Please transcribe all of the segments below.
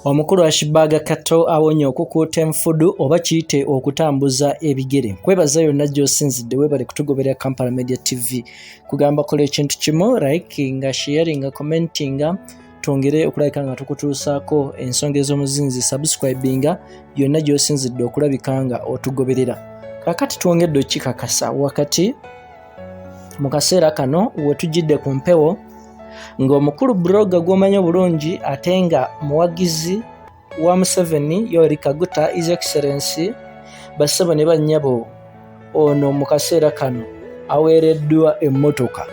Omukulu ASHBURG KATTO awonye okukuuta enfudu oba kiyite okutambuza ebigere. Kwebaza yonna gy'osinzidde weebale kutugoberera Kampala Media TV. Kugamba kola ekintu kimu, likinga, sharinga, commentinga, twongere okulabika nga tukutuusaako ensonga ez'omuzinzi, subscribinga yonna gy'osinzidde okulabika nga otugoberera. Kakati twongedde okikakasa wakati mu kaseera kano we tujjidde ku mpewo ng'omukulu blogger gw'omanyi obulungi ate nga muwagizi wa Museveni Yoweri Kaguta His Excellency bassebo ne bannyabo ono mu kaseera kano aweereddwa emmotoka.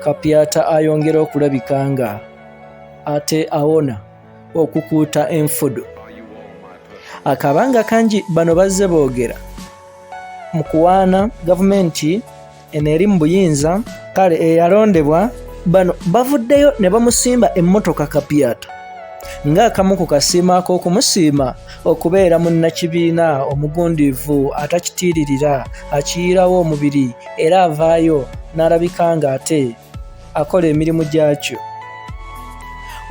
Kapyaata ayongera okulabika nga ate awona okukuuta enfudu. Akabanga kangi bano bazze boogera mu kuwaana gavumenti NRM buyinza kale eyalondebwa bano bavuddeyo ne bamusimba emmotoka Kapyaata ng'akamu ku kasiima ak'okumusiima okubeera munnakibiina omugundiivu atakitiiririra akiyirawo omubiri era avaayo n'alabika nga ate akola emirimu gyakyo.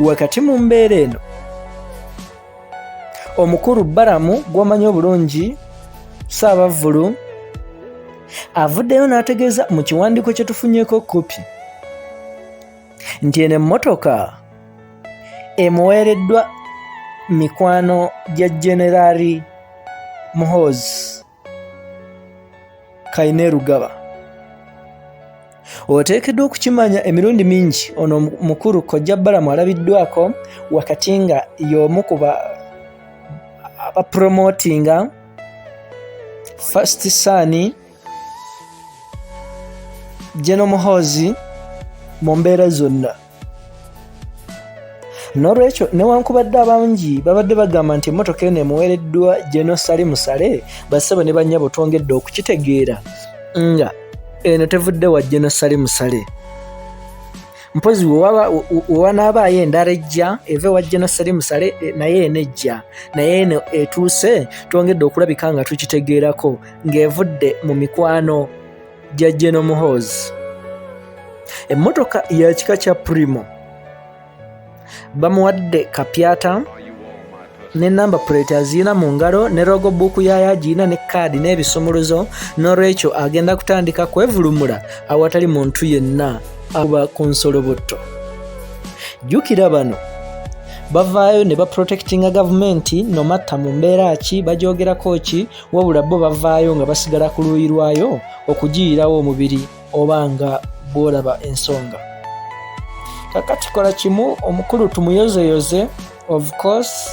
Wakati mu mbeera eno omukulu Balamu gw'omanyi obulungi Ssaabavvulu avuddeyo n'ategeeza mu kiwandiiko kye tufunyeeko kopi nti eno emmotoka emuweereddwa mikwano gya Generaali Muhoozi Kainerugaba. Oteekeddwa okukimanya emirundi mingi ono mukulu kojja Balamu alabiddwako wakati nga y'omu ku abapromotinga First Son General Muhoozi mu mbeera zonna. N'olwekyo newankubadde abangi babadde bagamba nti emmotoka eno emuweereddwa General Musale, bassebo ne bannyabo twongedde okukitegeera nga eno tevudde wa General Musale. Mpozi wewanaabayo endala ejja eva wa General Musale naye enejja naye eno etuuse twongedde okulabika nga tukitegeerako ng'evudde mu mikwano gya General Muhoozi. Emmotoka ya kika kya Primo bamuwadde Kapyaata ne number plate azina mu ngalo ne logo book yayo agina ne kaadi n'ebisumuluzo, n'olwekyo agenda kutandika kwevulumula awatali muntu yenna aba ku nsolobotto. Jjukira bano bavaayo ne baprotectinga gavumenti no matter mu mbeera ki bajoogerako ki, wabula bo bavaayo nga basigala ku luuyi lwayo okugiyirawo omubiri oba nga bw'olaba ensonga. Kakati kola kimu omukulu tumuyozeyoze of course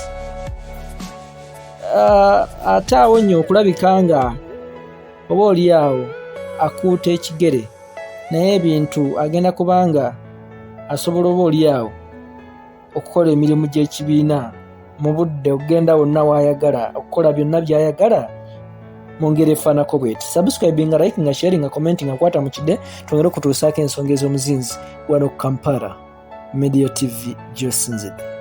ate awonye okulabika nga oba oli awo akuuta ekigere naye ebintu agenda kubanga asobola oba oli awo okukola emirimu gy'ekibiina mu budde okugenda wonna w'ayagala okukola byonna by'ayagala mu ngeri efaanako bweti. Subscribinga, likinga, sharinga, commentinga kwata mu kide twongere okutuusaako ensonga ez'omuzinzi wano ku Kampala Media TV gy'osinzidde.